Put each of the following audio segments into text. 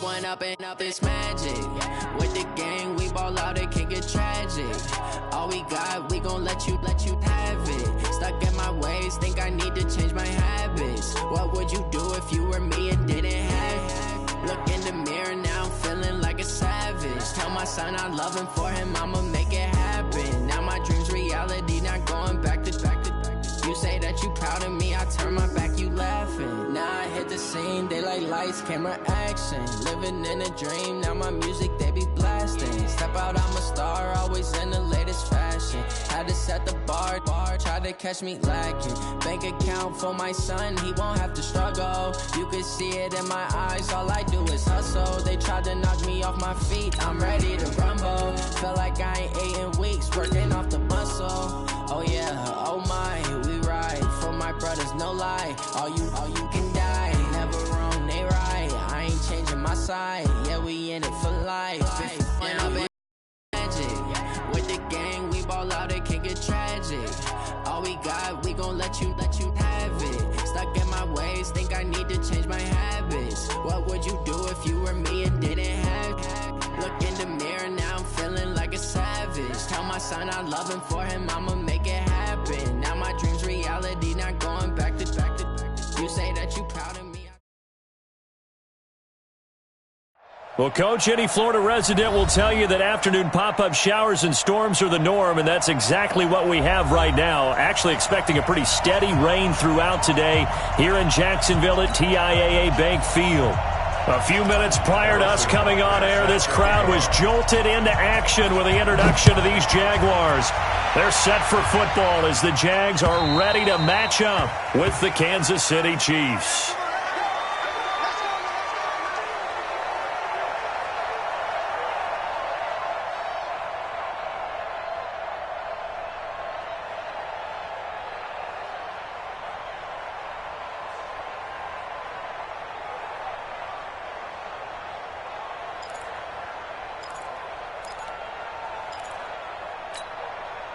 one up and up this magic. With the gang, we ball out, it can get tragic. All we got, we gon' let you have it. Stuck in my ways, think I need to change my habits. What would you do if you were me and didn't have it? Look in the mirror, now I'm feeling like a savage. Tell my son I love him, for him I'ma make it happen. Now my dream's reality, not going back to. You say that you proud of me, I turn my back, you laughing. Now I hit the scene, daylight lights, camera action. Living in a dream, now my music, they be blasting. Step out, I'm a star, always in the latest fashion. Had to set the bar, try to catch me lacking. Bank account for my son, he won't have to struggle. You can see it in my eyes, all I do is hustle. They tried to knock me off my feet, I'm ready to rumble. Felt like I ain't ate in weeks, working off the muscle. Oh yeah, oh my, we ride for my brothers, no lie. All you can die, never wrong, they right. I ain't changing my side, yeah, we in it for life. Magic, with the gang, we ball out, it can get tragic. All we got, we gon' let you have it. Stuck in my ways, think I need to change my habits. What would you do if you were me and didn't have it? Look in the mirror, now I'm feeling like a savage. Tell my son I love him, for him I'ma make it happen. Now my dream's reality, not going back to. You say that you proud of me. Well, Coach, any Florida resident will tell you that afternoon pop-up showers and storms are the norm, and that's exactly what we have right now. Actually expecting a pretty steady rain throughout today here in Jacksonville at TIAA Bank Field. A few minutes prior to us coming on air, this crowd was jolted into action with the introduction of these Jaguars. They're set for football as the Jags are ready to match up with the Kansas City Chiefs.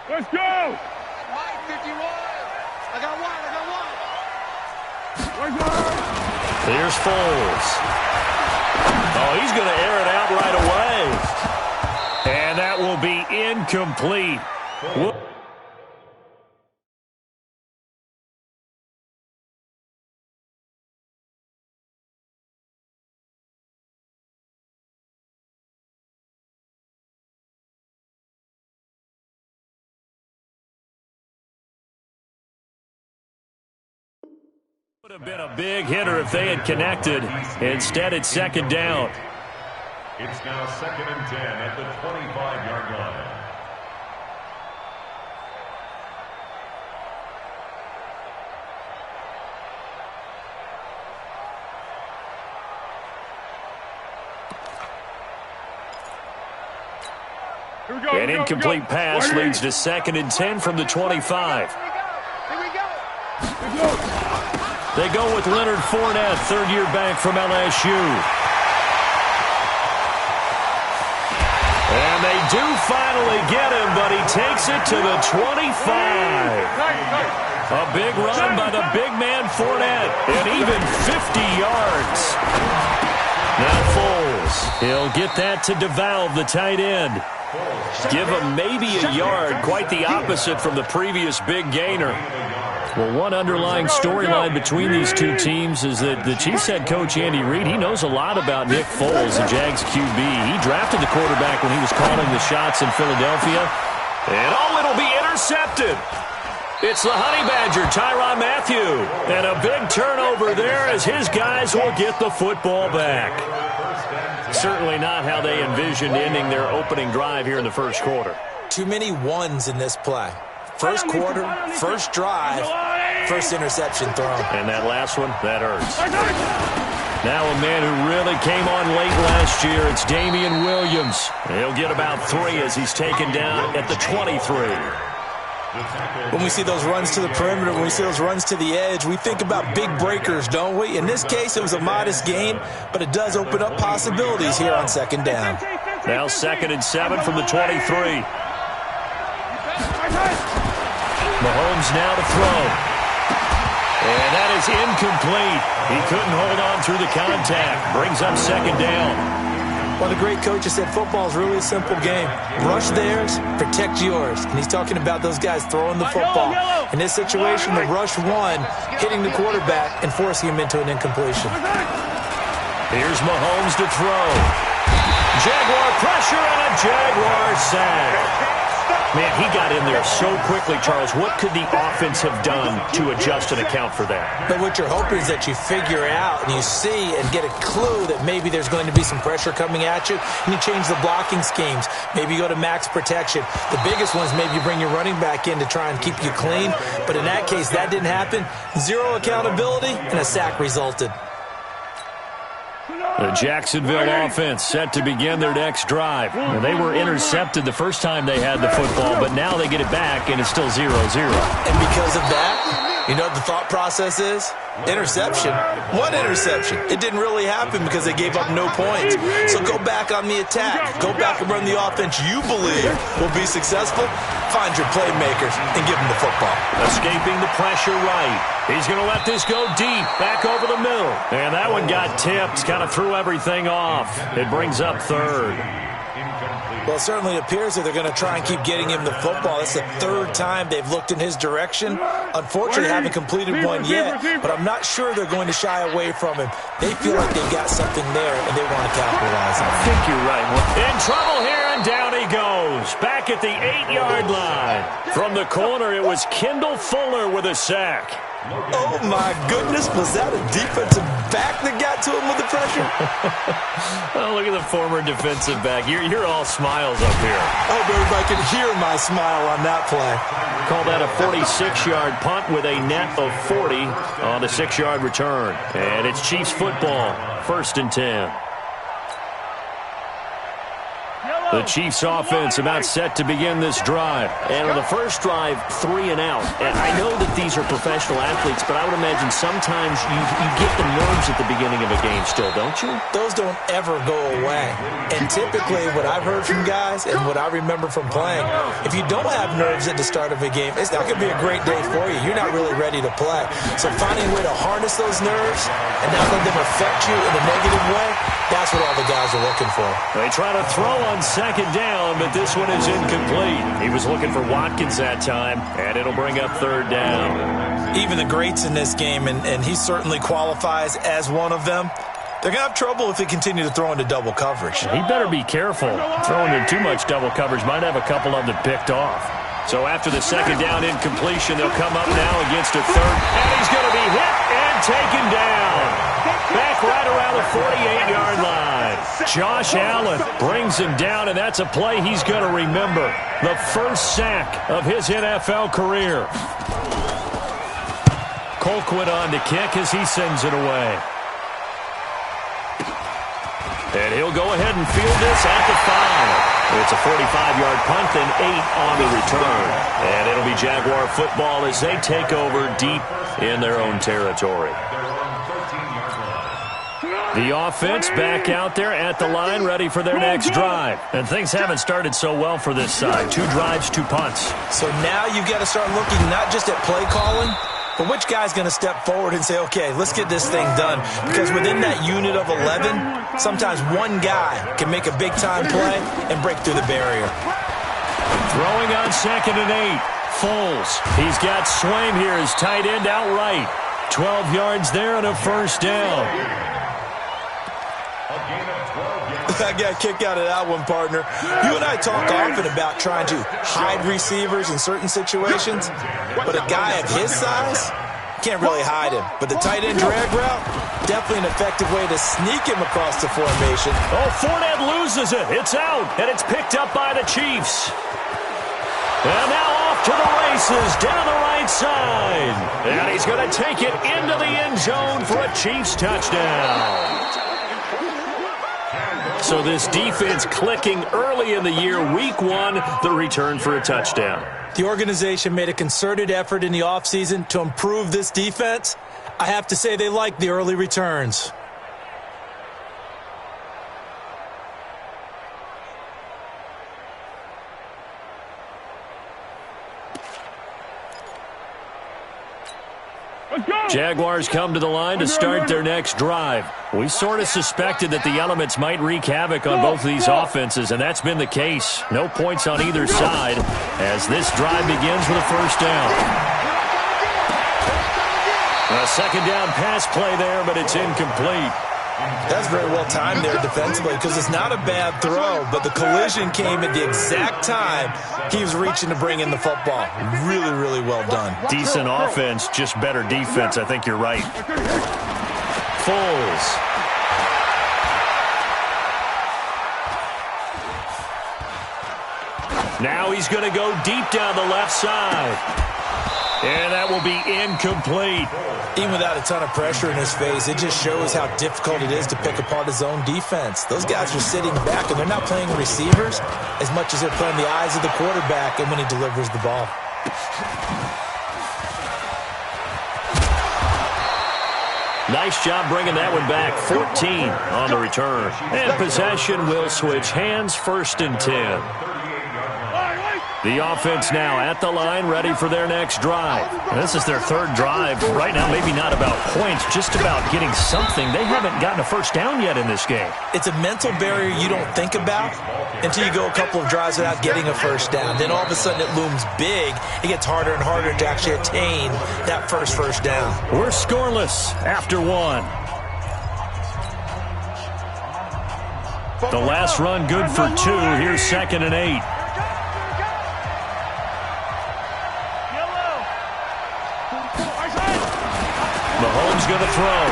Let's go! Mike, 51. I got one. Where's one? Here's Foles. Oh, he's going to air it out right away. And that will be incomplete. Would have been a big hitter if they had connected. Instead, it's second down. It's now 2nd and 10 at the 25-yard line. An incomplete pass leads to 2nd and 10 from the 25. Here we go. They go with Leonard Fournette, third-year back from LSU. And they do finally get him, but he takes it to the 25. A big run by the big man Fournette, and even 50 yards. Now Foles, he'll get that to devalve the tight end. Give him maybe a yard, quite the opposite from the previous big gainer. Well, one underlying storyline between these two teams is that the Chiefs head coach Andy Reid, he knows a lot about Nick Foles, the Jags QB. He drafted the quarterback when he was calling the shots in Philadelphia. And oh, it'll be intercepted. It's the Honey Badger, Tyrann Mathieu. And a big turnover there as his guys will get the football back. Certainly not how they envisioned ending their opening drive here in the first quarter. Too many ones in this play. First quarter, first drive, first interception thrown. And that last one, that hurts. Now a man who really came on late last year, it's Damian Williams. He'll get about 3 as he's taken down at the 23. When we see those runs to the perimeter, when we see those runs to the edge, we think about big breakers, don't we? In this case, it was a modest gain, but it does open up possibilities here on second down. Now 2nd and 7 from the 23. Mahomes now to throw. And that is incomplete. He couldn't hold on through the contact. Brings up second down. Well, the great coach has said football is really a simple game. Rush theirs, protect yours. And he's talking about those guys throwing the football. In this situation, the rush one, hitting the quarterback and forcing him into an incompletion. Here's Mahomes to throw. Jaguar pressure and a Jaguar sack. Man, he got in there so quickly, Charles. What could the offense have done to adjust and account for that? But what you're hoping is that you figure out and you see and get a clue that maybe there's going to be some pressure coming at you, and you change the blocking schemes. Maybe you go to max protection. The biggest one is maybe you bring your running back in to try and keep you clean. But in that case, that didn't happen. Zero accountability, and a sack resulted. The Jacksonville offense set to begin their next drive. And they were intercepted the first time they had the football, but now they get it back, and it's still 0-0. And because of that, you know what the thought process is? Interception. One interception. It didn't really happen because they gave up no points. So go back on the attack. Go back and run the offense you believe will be successful. Find your playmakers and give them the football. Escaping the pressure right. He's going to let this go deep, back over the middle. And that one got tipped, kind of threw everything off. It brings up third. Well, it certainly appears that they're going to try and keep getting him the football. It's the third time they've looked in his direction. Unfortunately, they haven't completed one yet, but I'm not sure they're going to shy away from him. They feel like they've got something there, and they want to capitalize on it. I think you're right. In trouble here, and down he goes. Back at the 8-yard line. From the corner, it was Kendall Fuller with a sack. Oh, my goodness. Was that a defensive back that got to him with the pressure? Oh, look at the former defensive back. You're all smiles up here. I hope everybody can hear my smile on that play. Call that a 46-yard punt with a net of 40 on the 6-yard return. And it's Chiefs football, 1st and 10. The Chiefs offense about set to begin this drive. And on the first drive, 3 and out. And I know that these are professional athletes, but I would imagine sometimes you get the nerves at the beginning of a game still, don't you? Those don't ever go away. And typically what I've heard from guys and what I remember from playing, if you don't have nerves at the start of a game, it's not going to be a great day for you. You're not really ready to play. So finding a way to harness those nerves and not let them affect you in a negative way, that's what all the guys are looking for. They try to throw on second down, but this one is incomplete. He was looking for Watkins that time, and it'll bring up 3rd down. Even the greats in this game, and he certainly qualifies as one of them, they're going to have trouble if they continue to throw into double coverage. He better be careful. Throwing in too much double coverage might have a couple of them picked off. So after the second down incompletion, they'll come up now against a 3rd, and he's going to be hit and taken down. Back right around the 48-yard line. Josh Allen brings him down, and that's a play he's going to remember. The first sack of his NFL career. Colquitt on to kick as he sends it away. And he'll go ahead and field this at the 5. It's a 45-yard punt and 8 on the return. And it'll be Jaguar football as they take over deep in their own territory. The offense back out there at the line, ready for their next drive. And things haven't started so well for this side. 2 drives, 2 punts. So now you've got to start looking not just at play calling, but which guy's going to step forward and say, okay, let's get this thing done. Because within that unit of 11, sometimes one guy can make a big-time play and break through the barrier. Throwing on 2nd and 8. Foles. He's got Swaim here as tight end outright. 12 yards there and a 1st down. I got a kick out of that one, partner. You and I talk often about trying to hide receivers in certain situations, but a guy of his size can't really hide him. But the tight end drag route, definitely an effective way to sneak him across the formation. Oh, Fournette loses it. It's out, and it's picked up by the Chiefs. And now off to the races down the right side. And he's going to take it into the end zone for a Chiefs touchdown. So this defense clicking early in the year, week 1, the return for a touchdown. The organization made a concerted effort in the offseason to improve this defense. I have to say they like the early returns. Jaguars come to the line to start their next drive. We sort of suspected that the elements might wreak havoc on both of these offenses, and that's been the case. No points on either side as this drive begins with a first down. A second down pass play there, but it's incomplete. That's very well timed there defensively because it's not a bad throw, but the collision came at the exact time he was reaching to bring in the football. Really, really well done. Decent offense, just better defense. I think you're right. Foles. Now he's going to go deep down the left side. And that will be incomplete. Even without a ton of pressure in his face, it just shows how difficult it is to pick apart his own defense. Those guys are sitting back, and they're not playing receivers as much as they're playing the eyes of the quarterback and when he delivers the ball. Nice job bringing that one back. 14 on the return. And possession will switch hands, 1st and 10. The offense now at the line, ready for their next drive. This is their 3rd drive. Right now, maybe not about points, just about getting something. They haven't gotten a first down yet in this game. It's a mental barrier you don't think about until you go a couple of drives without getting a first down. Then all of a sudden it looms big. It gets harder and harder to actually attain that first down. We're scoreless after 1. The last run good for 2. Here's 2nd and 8. Mahomes going to throw.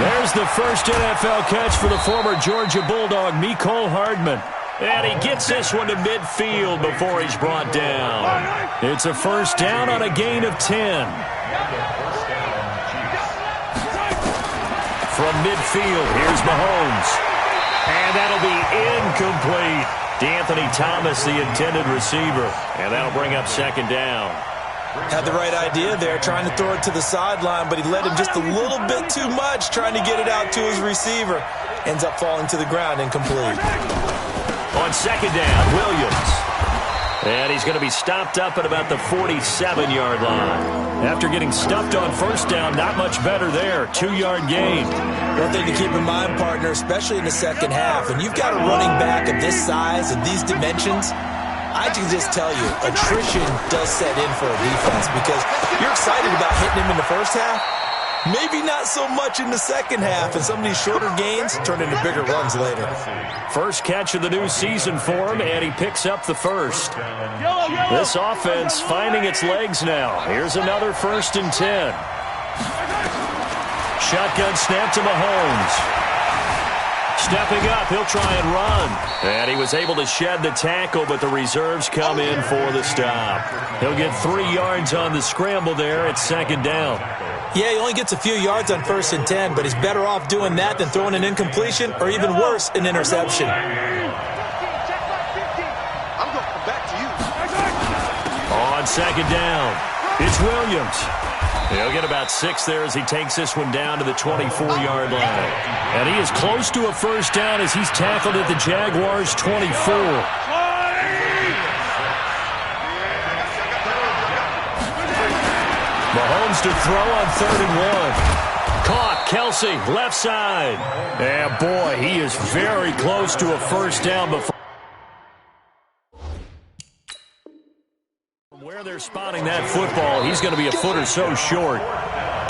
There's the first NFL catch for the former Georgia Bulldog, Mecole Hardman. And he gets this one to midfield before he's brought down. It's a first down on a gain of 10. From midfield, here's Mahomes. And that'll be incomplete. DeAnthony Thomas, the intended receiver. And that'll bring up 2nd down. Had the right idea there, trying to throw it to the sideline, but he led him just a little bit too much, trying to get it out to his receiver. Ends up falling to the ground, incomplete. On 2nd down, Williams. And he's going to be stopped up at about the 47-yard line. After getting stuffed on 1st down, not much better there. 2-yard gain. One thing to keep in mind, partner, especially in the second half, when you've got a running back of this size and these dimensions, I can just tell you, attrition does set in for a defense because you're excited about hitting him in the first half. Maybe not so much in the second half, and some of these shorter gains turn into bigger runs later. First catch of the new season for him, and he picks up the first. This offense finding its legs now. Here's another 1st and 10. Shotgun snap to Mahomes. Stepping up, he'll try and run. And he was able to shed the tackle, but the reserves come in for the stop. He'll get 3 yards on the scramble there at 2nd down. Yeah, he only gets a few yards on 1st and 10, but he's better off doing that than throwing an incompletion or even worse, an interception. I'm going to come back to you. On 2nd down, it's Williams. He'll get about 6 there as he takes this one down to the 24-yard line. And he is close to a first down as he's tackled at the Jaguars' 24. Mahomes to throw on 3rd and 1. Caught, Kelsey, left side. And boy, he is very close to a first down before. Where they're spotting that football, he's going to be a foot or so short.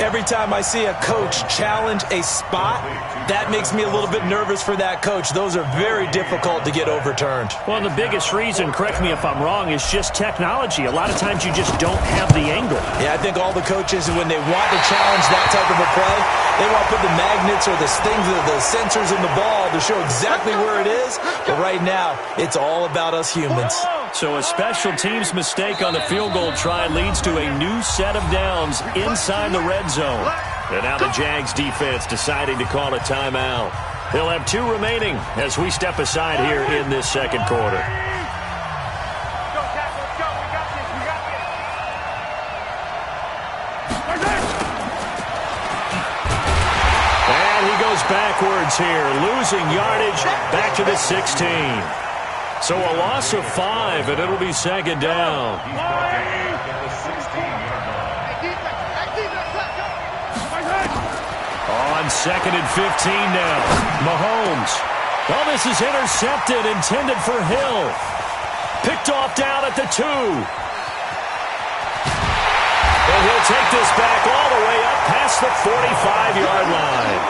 Every time I see a coach challenge a spot, that makes me a little bit nervous for that coach. Those are very difficult to get overturned. Well, the biggest reason, correct me if I'm wrong, is just technology. A lot of times you just don't have the angle. Yeah, I think all the coaches, when they want to challenge that type of a play, they want to put the magnets or the things, the sensors in the ball to show exactly where it is. But right now, it's all about us humans. So a special teams mistake on the field goal try leads to a new set of downs inside the red zone. And now the Jags defense deciding to call a timeout. They'll have 2 remaining as we step aside here in this second quarter. And he goes backwards here, losing yardage back to the 16. So a loss of 5, and it'll be 2nd down. On 2nd and 15 now. Mahomes. Oh, this is intercepted, intended for Hill. Picked off down at the 2. And he'll take this back all the way up past the 45-yard line.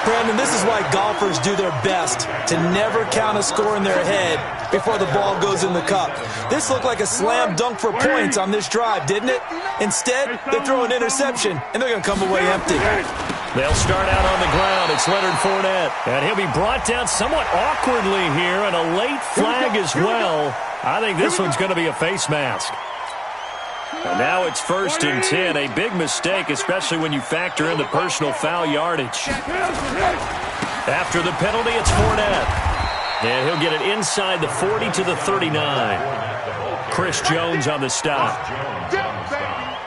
Brandon, this is why golfers do their best to never count a score in their head before the ball goes in the cup. This looked like a slam dunk for points on this drive, didn't it? Instead, they throw an interception, and they're going to come away empty. They'll start out on the ground. It's Leonard Fournette. And he'll be brought down somewhat awkwardly here, and a late flag as well. I think this one's going to be a face mask. And now it's 1st and 10. A big mistake, especially when you factor in the personal foul yardage. After the penalty, it's Fournette. And he'll get it inside the 40 to the 39. Chris Jones on the stop.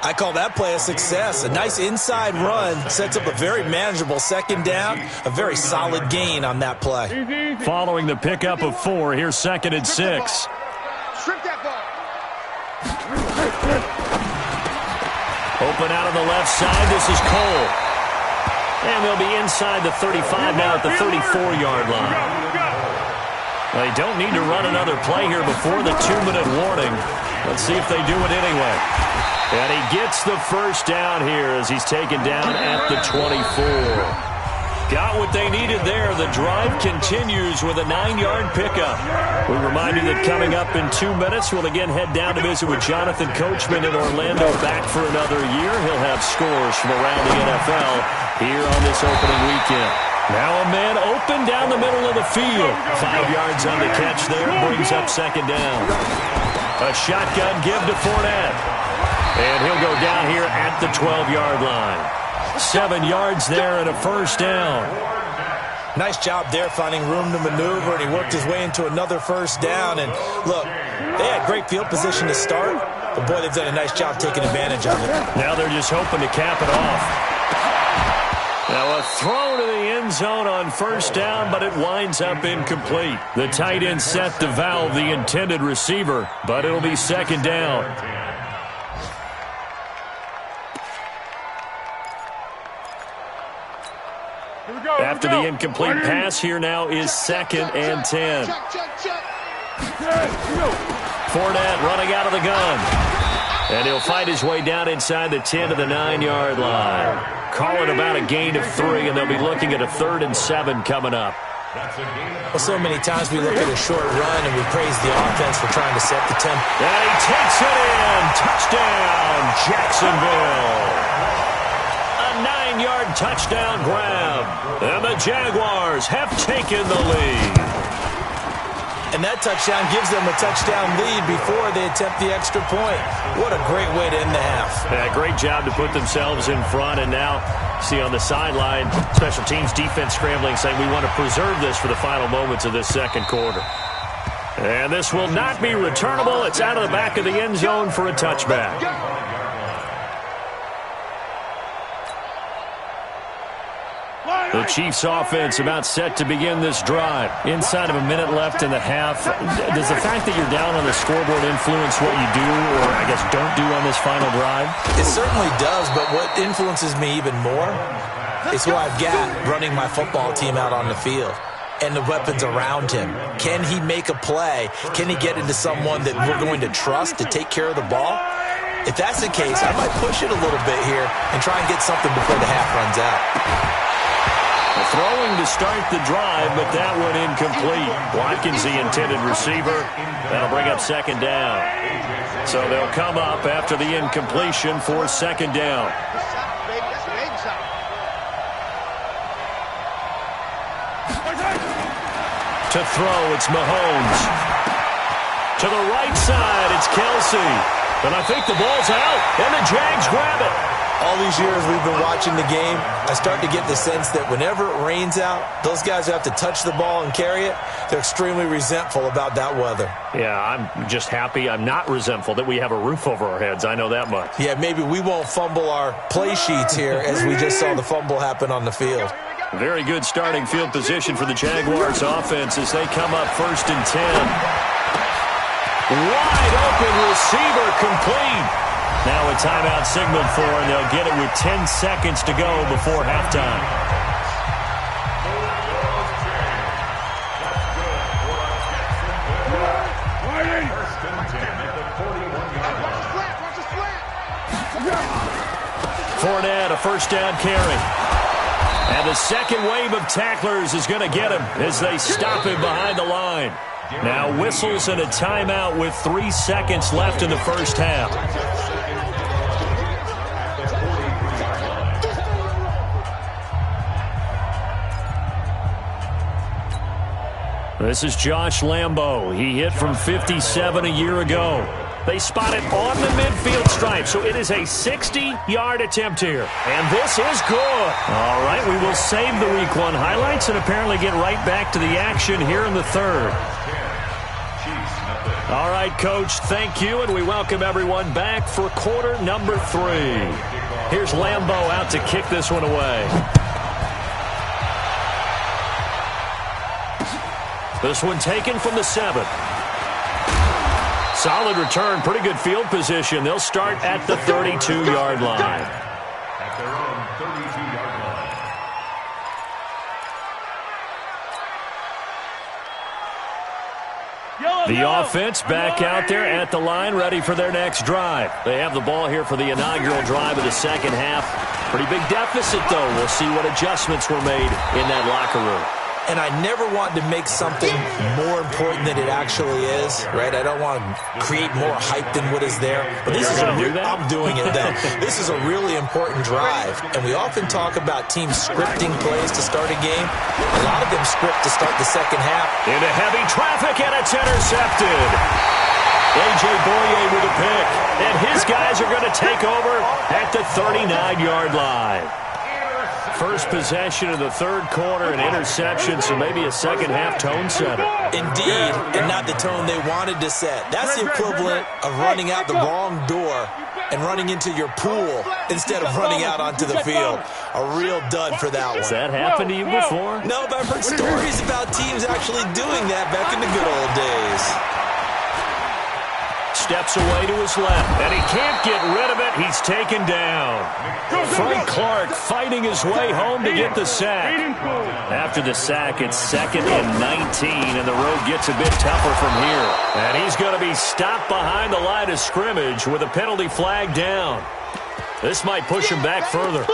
I call that play a success. A nice inside run sets up a very manageable 2nd down. A very solid gain on that play. Following the pickup of 4, here's 2nd and 6. Strip that ball. Open out on the left side. This is Cole. And they'll be inside the 35 now at the 34-yard line. They don't need to run another play here before the 2-minute warning. Let's see if they do it anyway. And he gets the first down here as he's taken down at the 24. Got what they needed there. The drive continues with a 9-yard pickup. We remind you that coming up in 2 minutes, we'll again head down to visit with Jonathan Coachman in Orlando, back for another year. He'll have scores from around the NFL here on this opening weekend. Now a man open down the middle of the field. 5 yards on the catch there, brings up 2nd down. A shotgun give to Fournette. And he'll go down here at the 12-yard line. 7 yards there and a first down. Nice job there finding room to maneuver, and he worked his way into another first down. And look, they had great field position to start, but boy, they've done a nice job taking advantage of it. Now they're just hoping to cap it off. Now a throw to the end zone on first down, but it winds up incomplete. The tight end set to valve the intended receiver, but it'll be 2nd down. After the incomplete pass, here now is 2nd and 10. Fournette running out of the gun. And he'll fight his way down inside the 10 to the 9-yard line. Call it about a gain of 3, and they'll be looking at a 3rd and 7 coming up. Well, so many times we look at a short run and we praise the offense for trying to set the tempo. And he takes it in. Touchdown, Jacksonville. 9-yard touchdown grab. And the Jaguars have taken the lead. And that touchdown gives them a touchdown lead before they attempt the extra point. What a great way to end the half. Yeah, great job to put themselves in front. And now, see on the sideline, special teams defense scrambling, saying we want to preserve this for the final moments of this 2nd quarter. And this will not be returnable. It's out of the back of the end zone for a touchback. The Chiefs offense about set to begin this drive. Inside of a minute left in the half. Does the fact that you're down on the scoreboard influence what you do, or I guess don't do on this final drive? It certainly does, but what influences me even more is who I've got running my football team out on the field and the weapons around him. Can he make a play? Can he get into someone that we're going to trust to take care of the ball? If that's the case, I might push it a little bit here and try and get something before the half runs out. Throwing to start the drive, but that one incomplete. Watkins, the intended receiver. That'll bring up 2nd down. So they'll come up after the incompletion for 2nd down. To throw, it's Mahomes. To the right side, it's Kelsey. And I think the ball's out, and the Jags grab it. All these years we've been watching the game, I start to get the sense that whenever it rains out, those guys who have to touch the ball and carry it, they're extremely resentful about that weather. Yeah, I'm just happy I'm not resentful that we have a roof over our heads. I know that much. Yeah, maybe we won't fumble our play sheets here as we just saw the fumble happen on the field. Very good starting field position for the Jaguars offense as they come up 1st and 10. Wide open receiver complete. Now a timeout signaled for, and they'll get it with 10 seconds to go before halftime. Fournette, a first down carry. And the second wave of tacklers is going to get him as they stop him behind the line. Now whistles and a timeout with 3 seconds left in the first half. This is Josh Lambo. He hit from 57 a year ago. They spot it on the midfield stripe, so it is a 60-yard attempt here. And this is good. All right, we will save the Week 1 highlights and apparently get right back to the action here in the third. All right, Coach, thank you, and we welcome everyone back for quarter number 3. Here's Lambo out to kick this one away. This one taken from the 7. Solid return, pretty good field position. They'll start at the 32-yard line. At their own 32-yard line. The offense back out there at the line, ready for their next drive. They have the ball here for the inaugural drive of the second half. Pretty big deficit, though. We'll see what adjustments were made in that locker room. And I never want to make something more important than it actually is, right? I don't want to create more hype than what is there. But this is I'm doing it, though. This is a really important drive. And we often talk about teams scripting plays to start a game. A lot of them script to start the second half. Into heavy traffic, and it's intercepted. A.J. Boye with a pick. And his guys are going to take over at the 39-yard line. First possession of the third quarter, an interception, so maybe a second-half tone setter. Indeed, and not the tone they wanted to set. That's the equivalent of running out the wrong door and running into your pool instead of running out onto the field. A real dud for that one. Has that happened to you before? No, but I've heard stories about teams actually doing that back in the good old days. Steps away to his left, and he can't get rid of it. He's taken down. Frank Clark fighting his way home to get the sack. After the sack, it's 2nd and 19, and the road gets a bit tougher from here. And he's going to be stopped behind the line of scrimmage with a penalty flag down. This might push him back further.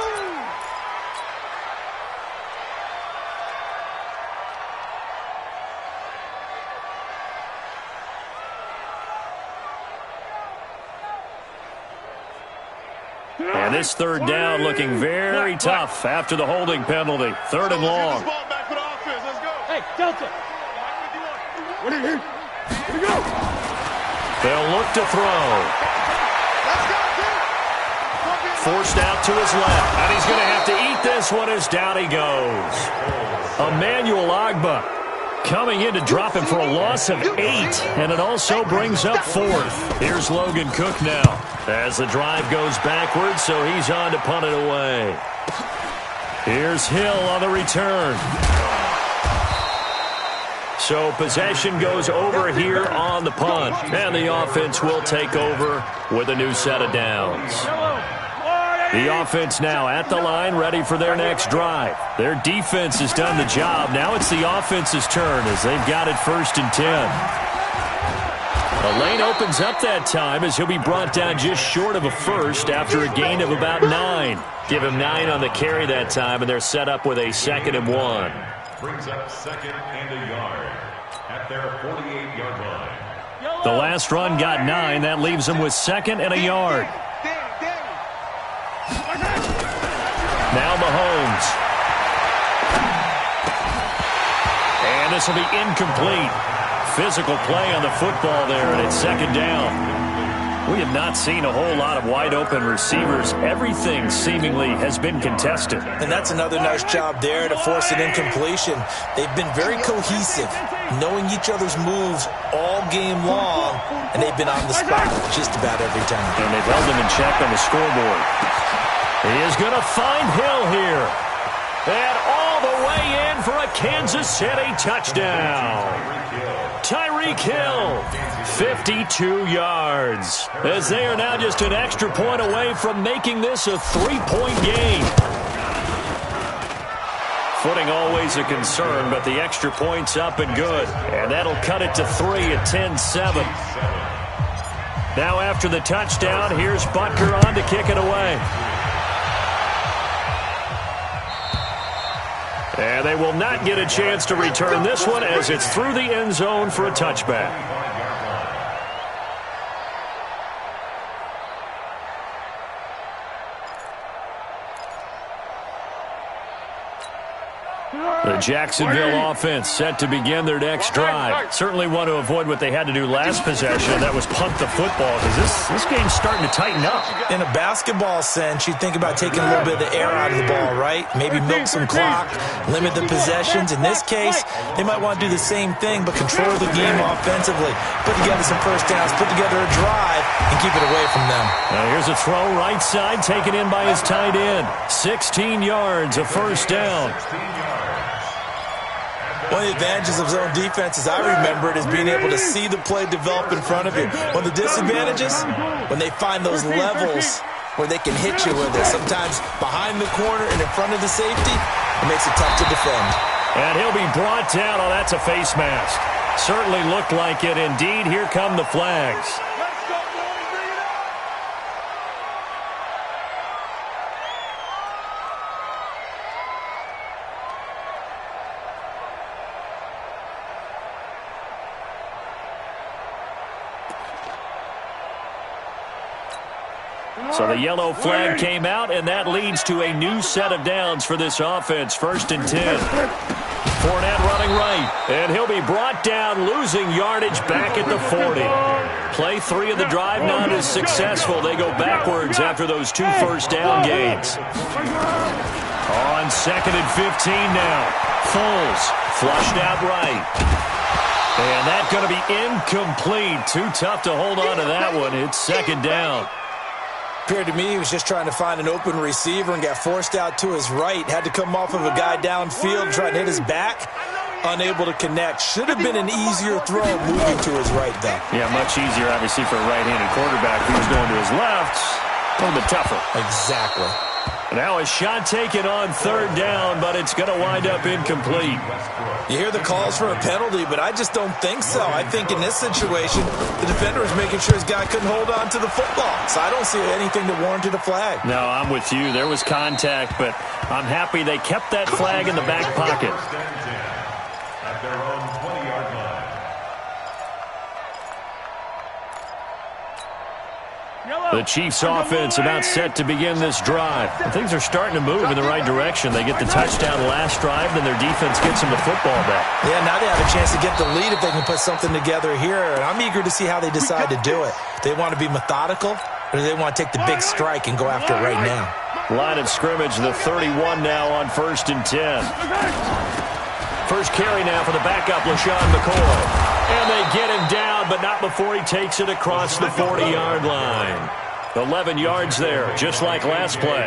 And this third down looking very tough after the holding penalty. 3rd and long. Hey, Delta. Here we go. They'll look to throw. Forced out to his left. And he's going to have to eat this one as down he goes. Emmanuel Ogbah coming in to drop him for a loss of 8. And it also brings up 4th. Here's Logan Cook now as the drive goes backwards, so he's on to punt it away. Here's Hill on the return. So possession goes over here on the punt, and the offense will take over with a new set of downs. The offense now at the line, ready for their next drive. Their defense has done the job. Now it's the offense's turn as they've got it 1st and 10. The lane opens up that time as he'll be brought down just short of a first after a gain of about 9. Give him 9 on the carry that time, and they're set up with a 2nd and 1. Brings up 2nd and a yard at their 48-yard line. The last run got 9. That leaves them with 2nd and a yard. Now Mahomes. And this will be incomplete. Physical play on the football there, and it's 2nd down. We have not seen a whole lot of wide-open receivers. Everything seemingly has been contested. And that's another nice job there to force an incompletion. They've been very cohesive, knowing each other's moves all game long, and they've been on the spot just about every time. And they've held them in check on the scoreboard. He is going to find Hill here. And all the way way in for a Kansas City touchdown. Tyreek Hill, 52 yards, as they are now just an extra point away from making this a 3-point game. Footing always a concern, but the extra point's up and good. And that'll cut it to 3 at 10-7. Now after the touchdown, here's Butker on to kick it away. And they will not get a chance to return this one as it's through the end zone for a touchback. The Jacksonville offense set to begin their next drive. Certainly want to avoid what they had to do last possession. That was punt the football, because this game's starting to tighten up. In a basketball sense, you think about taking a little bit of the air out of the ball, right? Maybe milk some clock, limit the possessions. In this case, they might want to do the same thing, but control the game offensively. Put together some first downs, put together a drive, and keep it away from them. Now here's a throw right side, taken in by his tight end. 16 yards, a first down. One of the advantages of zone defense, as I remember it, is being able to see the play develop in front of you. One of the disadvantages, when they find those levels where they can hit you with it. Sometimes behind the corner and in front of the safety, it makes it tough to defend. And he'll be brought down. Oh, that's a face mask. Certainly looked like it. Indeed, here come the flags. So the yellow flag came out, and that leads to a new set of downs for this offense. 1st and 10. Fournette running right, and he'll be brought down, losing yardage back at the 40. Play 3 of the drive not as successful. They go backwards after those 2 first down gains. On 2nd and 15 now. Foles flushed out right. And that's going to be incomplete. Too tough to hold on to that one. It's 2nd down. Appeared to me he was just trying to find an open receiver and got forced out to his right. Had to come off of a guy downfield, trying to hit his back. Unable to connect. Should have been an easier throw moving to his right, though. Yeah, much easier, obviously, for a right-handed quarterback who's going to his left. A little bit tougher. Exactly. Now a shot taken on 3rd down, but it's going to wind up incomplete. You hear the calls for a penalty, but I just don't think so. I think in this situation, the defender was making sure his guy couldn't hold on to the football. So I don't see anything that warranted a flag. No, I'm with you. There was contact, but I'm happy they kept that flag in the back pocket. At their own 20-yard line. The Chiefs offense about set to begin this drive. And things are starting to move in the right direction. They get the touchdown last drive, then their defense gets them the football back. Yeah, now they have a chance to get the lead if they can put something together here. And I'm eager to see how they decide to do it. They want to be methodical, or do they want to take the big strike and go after it right now? Line of scrimmage, the 31 now on 1st and 10. First carry now for the backup, LaShawn McCoy. And they get him down, but not before he takes it across the 40-yard line. 11 yards there, just like last play.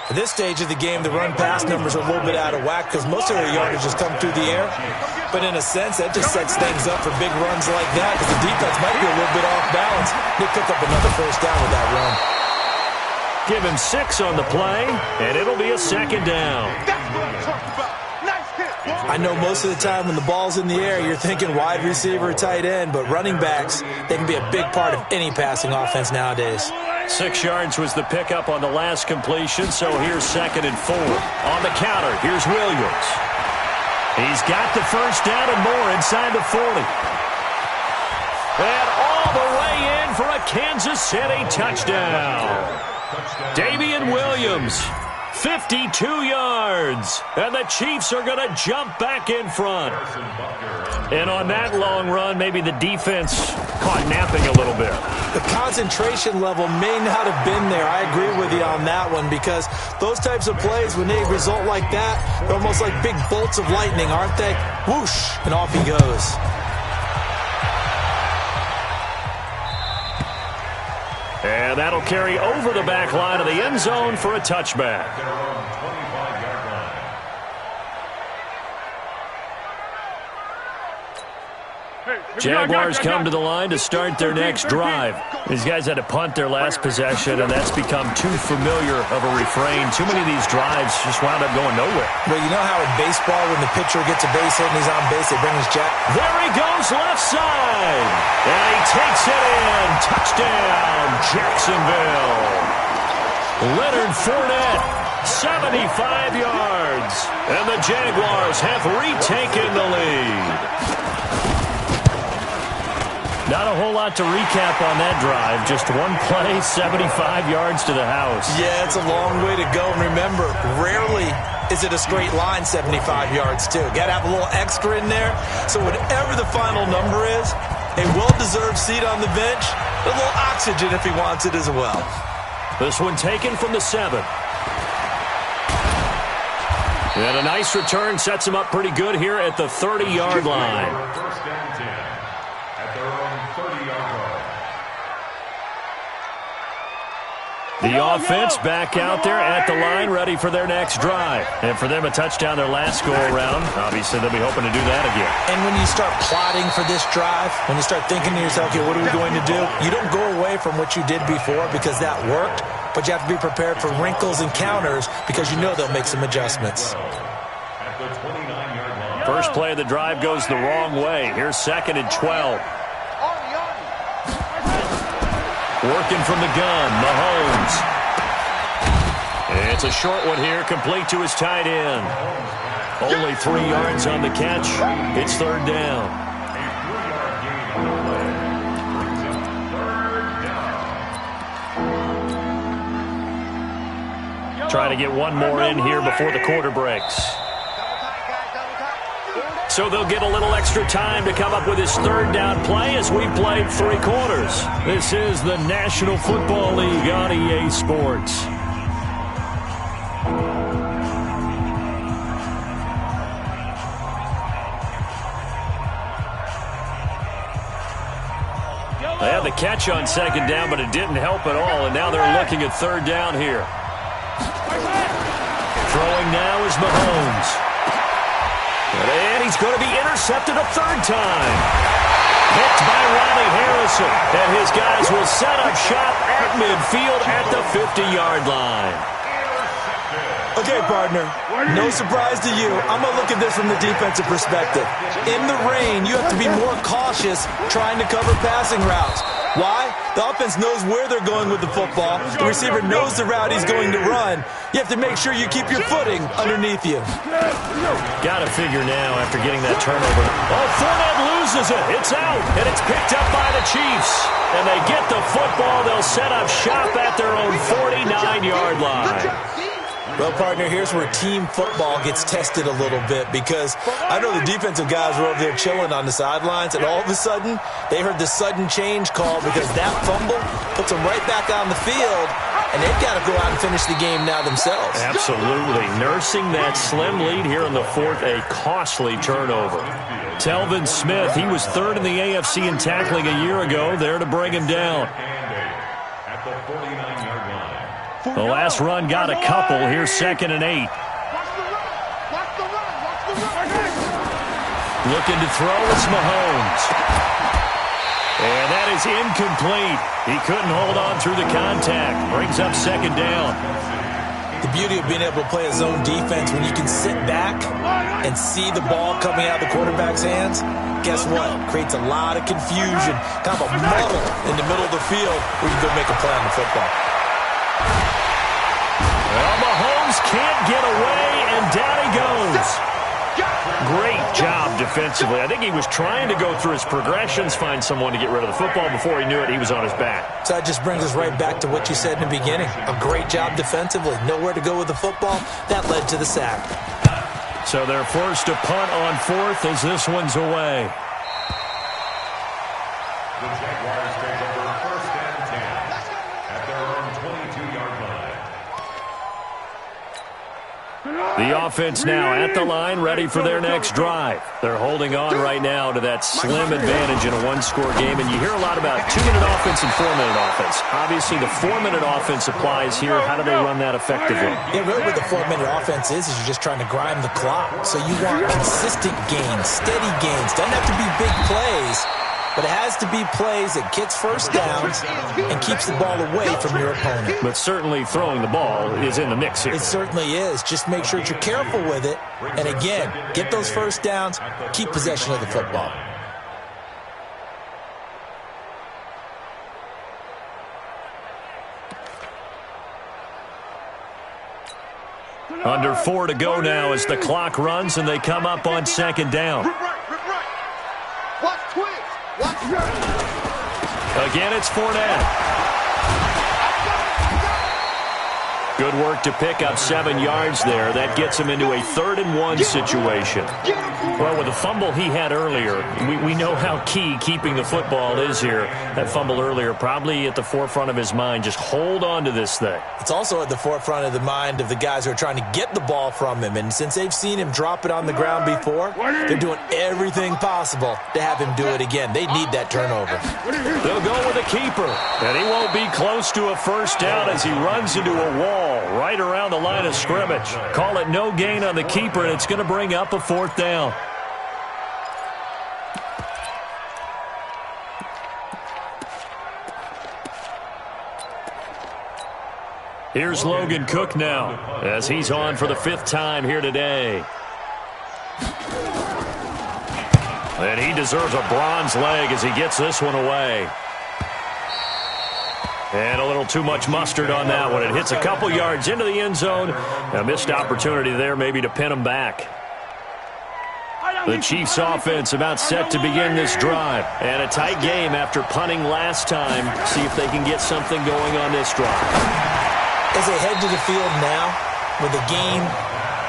At this stage of the game, the run-pass numbers are a little bit out of whack because most of their yardage has come through the air. But in a sense, that just sets things up for big runs like that because the defense might be a little bit off balance. They pick up another first down with that run. Give him 6 on the play, and it'll be a 2nd down. That's what I'm talking about. Nice hit. I know most of the time when the ball's in the air, you're thinking wide receiver, tight end, but running backs, they can be a big part of any passing offense nowadays. 6 yards was the pickup on the last completion, so here's 2nd and 4. On the counter, here's Williams. He's got the first down and more inside the 40. And all the way in for a Kansas City touchdown. Damian Williams, 52 yards. And the Chiefs are going to jump back in front. And on that long run, maybe the defense caught napping a little bit. The concentration level may not have been there. I agree with you on that one because those types of plays, when they result like that, they're almost like big bolts of lightning, aren't they? Whoosh, and off he goes. And that'll carry over the back line of the end zone for a touchback. Jaguars come to the line to start their next drive. These guys had to punt their last possession, and that's become too familiar of a refrain. Too many of these drives just wound up going nowhere. Well, you know how in baseball, when the pitcher gets a base hit and he's on base, they bring his jack. There he goes, left side. And he takes it in. Touchdown, Jacksonville. Leonard Fournette, 75 yards. And the Jaguars have retaken the lead. Not a whole lot to recap on that drive. Just one play, 75 yards to the house. Yeah, it's a long way to go. And remember, rarely is it a straight line 75 yards, too. Got to have a little extra in there. So whatever the final number is, a well-deserved seat on the bench, a little oxygen if he wants it as well. This one taken from the 7. And a nice return sets him up pretty good here at the 30-yard line. First down 10 at their own 30-yard line. The offense back out there at the line, ready for their next drive. And for them, a touchdown their last go-around. Obviously, they'll be hoping to do that again. And when you start plotting for this drive, when you start thinking to yourself, okay, what are we going to do? You don't go away from what you did before because that worked, but you have to be prepared for wrinkles and counters because you know they'll make some adjustments. At the 29-yard line. First play of the drive goes the wrong way. Here's 2nd and 12. Working from the gun, Mahomes. It's a short one here, complete to his tight end. Only 3 yards on the catch. It's 3rd down. Try to get one more in here before the quarter breaks. So they'll get a little extra time to come up with his 3rd down play as we played 3 quarters. This is the National Football League on EA Sports. They had the catch on 2nd down, but it didn't help at all, and now they're looking at 3rd down here. Throwing now is Mahomes. And he's going to be intercepted a 3rd time. Hit by Ronnie Harrison. And his guys will set up shop at midfield at the 50-yard line. Okay, partner, no surprise to you. I'm going to look at this from the defensive perspective. In the rain, you have to be more cautious trying to cover passing routes. Why? The offense knows where they're going with the football. The receiver knows the route he's going to run. You have to make sure you keep your footing underneath you. Got to figure now after getting that turnover. Oh, Fournette loses it. It's out, and it's picked up by the Chiefs. And they get the football. They'll set up shop at their own 49-yard line. Well, partner, here's where team football gets tested a little bit because I know the defensive guys were over there chilling on the sidelines, and all of a sudden, they heard the sudden change call because that fumble puts them right back on the field, and they've got to go out and finish the game now themselves. Absolutely. Nursing that slim lead here in the 4th, a costly turnover. Telvin Smith, he was 3rd in the AFC in tackling a year ago, there to bring him down. At the 49-yard line. The last run got a couple. Here's 2nd and 8. Looking to throw, it's Mahomes. And that is incomplete. He couldn't hold on through the contact. Brings up 2nd down. The beauty of being able to play a zone defense when you can sit back and see the ball coming out of the quarterback's hands, guess what? Creates a lot of confusion, kind of a muddle in the middle of the field where you can go make a play on the football. Well, Mahomes can't get away, and down he goes. Great job defensively. I think he was trying to go through his progressions, find someone to get rid of the football. Before he knew it, he was on his back. So that just brings us right back to what you said in the beginning. A great job defensively. Nowhere to go with the football. That led to the sack. So they're forced to punt on 4th as this one's away. The Jaguars take over 1st and 10 at their own 22-yard line. The offense now at the line, ready for their next drive. They're holding on right now to that slim advantage in a one-score game, and you hear a lot about 2-minute offense and 4-minute offense. Obviously, the 4-minute offense applies here. How do they run that effectively? Yeah, really what the 4-minute offense is you're just trying to grind the clock. So you want consistent gains, steady gains. Doesn't have to be big plays, but it has to be plays that gets first downs and keeps the ball away from your opponent. But certainly throwing the ball is in the mix here. It certainly is. Just make sure that you're careful with it. And again, get those first downs, keep possession of the football. Under 4 to go now as the clock runs and they come up on second down. Watch twins. Watch Again, it's Fournette. Good work to pick up 7 yards there. That gets him into a 3rd-and-1 situation. Well, with the fumble he had earlier, we know how key keeping the football is here. That fumble earlier probably at the forefront of his mind. Just hold on to this thing. It's also at the forefront of the mind of the guys who are trying to get the ball from him. And since they've seen him drop it on the ground before, they're doing everything possible to have him do it again. They need that turnover. They'll go with a keeper. And he won't be close to a first down as he runs into a wall right around the line of scrimmage. Call it no gain on the keeper, and it's going to bring up a 4th down. Here's Logan Cook now as he's on for the 5th time here today. And he deserves a bronze leg as he gets this one away. And a little too much mustard on that one. It hits a couple yards into the end zone. A missed opportunity there maybe to pin him back. The Chiefs offense about set to begin this drive. And a tight game after punting last time. See if they can get something going on this drive. As they head to the field now, with the game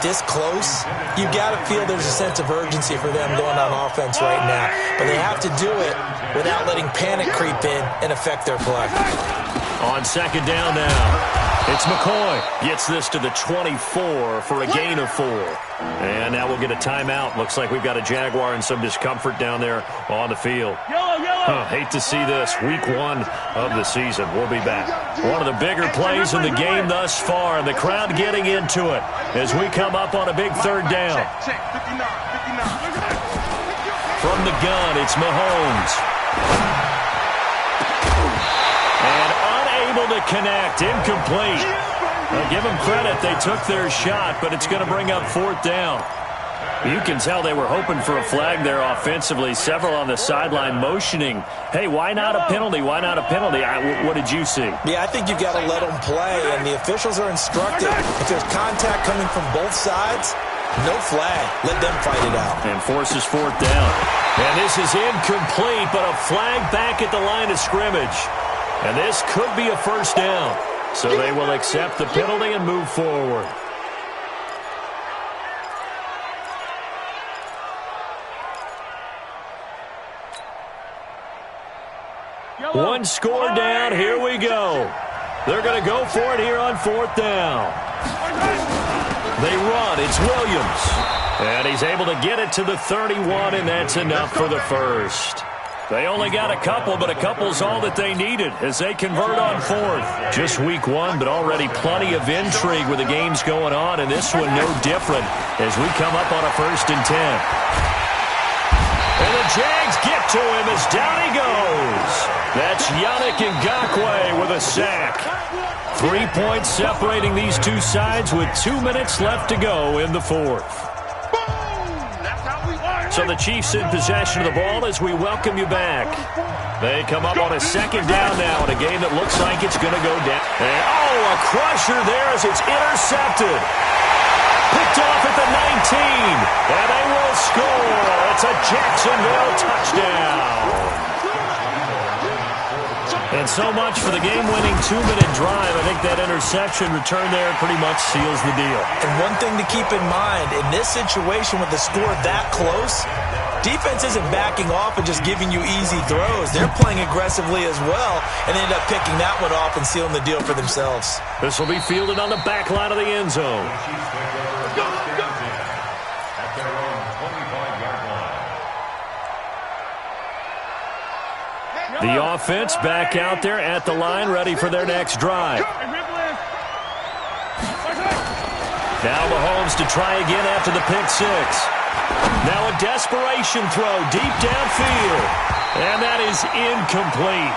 this close, you've got to feel there's a sense of urgency for them going on offense right now. But they have to do it without letting panic creep in and affect their play. On second down now, it's McCoy. Gets this to the 24 for a gain of 4. And now we'll get a timeout. Looks like we've got a Jaguar and some discomfort down there on the field. Hate to see this. Week 1 of the season. We'll be back. One of the bigger plays in the game thus far, and the crowd getting into it as we come up on a big 3rd down. From the gun, it's Mahomes. To connect, incomplete. I'll give them credit, they took their shot, but it's going to bring up 4th down. You can tell they were hoping for a flag there offensively. Several on the sideline motioning, hey, why not a penalty? Why not a penalty? What did you see? Yeah, I think you've got to let them play, and the officials are instructed. If there's contact coming from both sides, no flag. Let them fight it out. And forces 4th down. And this is incomplete, but a flag back at the line of scrimmage. And this could be a first down. So they will accept the penalty and move forward. One score down. Here we go. They're going to go for it here on 4th down. They run. It's Williams. And he's able to get it to the 31, and that's enough for the first. They only got a couple, but a couple's all that they needed as they convert on 4th. Just week 1, but already plenty of intrigue with the games going on, and this one no different as we come up on a 1st and 10. And the Jags get to him as down he goes. That's Yannick Ngakoue with a sack. 3 points separating these two sides with 2 minutes left to go in the 4th. So the Chiefs in possession of the ball as we welcome you back. They come up on a 2nd down now in a game that looks like it's going to go down. And, a crusher there as it's intercepted. Picked off at the 19. And they will score. It's a Jacksonville touchdown. And so much for the game-winning 2-minute drive. I think that interception return there pretty much seals the deal. And one thing to keep in mind, in this situation with the score that close, defense isn't backing off and just giving you easy throws. They're playing aggressively as well and end up picking that one off and sealing the deal for themselves. This will be fielded on the back line of the end zone. The offense back out there at the line, ready for their next drive. Now Mahomes to try again after the pick six. Now a desperation throw deep downfield. And that is incomplete.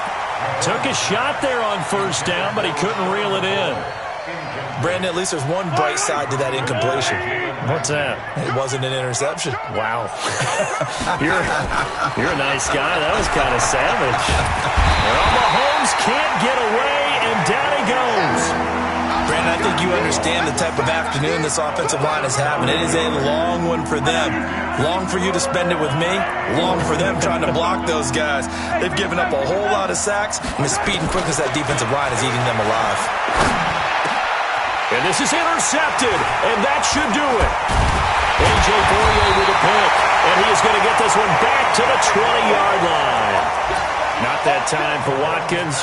Took a shot there on first down, but he couldn't reel it in. Brandon, at least there's one bright side to that incompletion. What's that? It wasn't an interception. Wow. You're a nice guy. That was kind of savage. Well, Mahomes can't get away, and down he goes. Brandon, I think you understand the type of afternoon this offensive line is having. It is a long one for them. Long for you to spend it with me. Long for them trying to block those guys. They've given up a whole lot of sacks, and the speed and quickness of that defensive line is eating them alive. And this is intercepted, and that should do it. A.J. Boyer with a pick, and he is going to get this one back to the 20-yard line. Not that time for Watkins.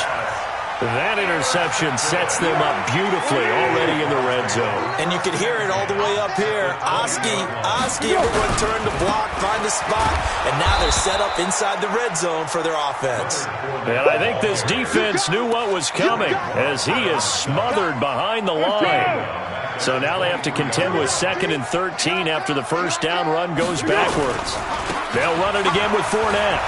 That interception sets them up beautifully already in the red zone. And you can hear it all the way up here. Oski, everyone turned to block, find a spot, and now they're set up inside the red zone for their offense. And I think this defense knew what was coming as he is smothered behind the line. So now they have to contend with 2nd and 13 after the first down run goes backwards. They'll run it again with Fournette.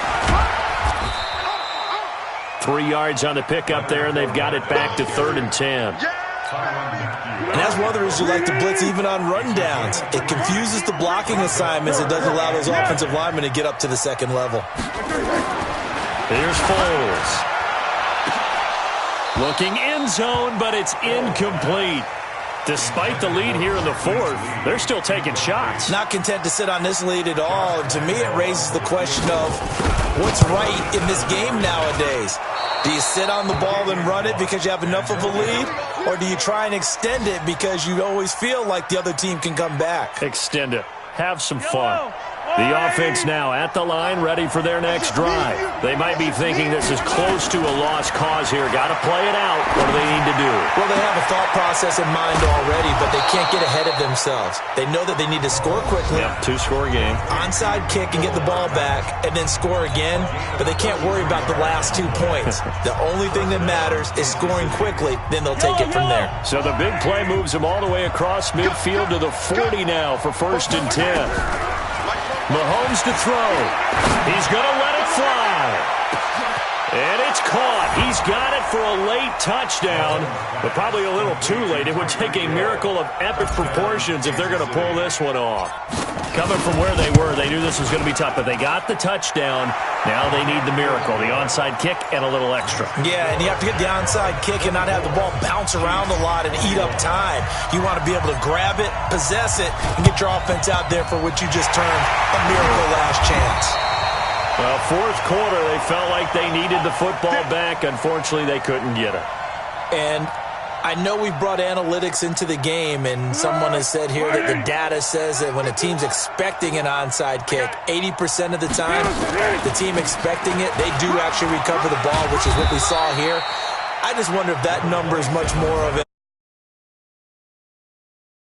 3 yards on the pickup there, and they've got it back to 3rd and 10. And that's one of the reasons you like to blitz even on rundowns. It confuses the blocking assignments. It doesn't allow those offensive linemen to get up to the second level. Here's Foles. Looking end zone, but it's incomplete. Despite the lead here in the fourth, they're still taking shots. Not content to sit on this lead at all. And to me, it raises the question of what's right in this game nowadays. Do you sit on the ball and run it because you have enough of a lead? Or do you try and extend it because you always feel like the other team can come back? Extend it. Have some fun. The offense now at the line, ready for their next drive. They might be thinking this is close to a lost cause here. Got to play it out. What do they need to do? Well, they have a thought process in mind already, but they can't get ahead of themselves. They know that they need to score quickly. Yep, 2-score game. Onside kick and get the ball back, and then score again. But they can't worry about the last 2 points. The only thing that matters is scoring quickly. Then they'll take it from there. So the big play moves them all the way across midfield to the 40 now for 1st and 10. Mahomes to throw. He's going to let it fly. And it's caught. He's got it for a late touchdown, but probably a little too late. It would take a miracle of epic proportions if they're going to pull this one off. Coming from where they were, they knew this was going to be tough, but they got the touchdown. Now they need the miracle, the onside kick and a little extra. Yeah, and you have to get the onside kick and not have the ball bounce around a lot and eat up time. You want to be able to grab it, possess it, and get your offense out there for what you just termed a miracle last chance. Well, fourth quarter, they felt like they needed the football back. Unfortunately, they couldn't get it. And I know we've brought analytics into the game, and someone has said here that the data says that when a team's expecting an onside kick, 80% of the time, the team expecting it, they do actually recover the ball, which is what we saw here. I just wonder if that number is much more of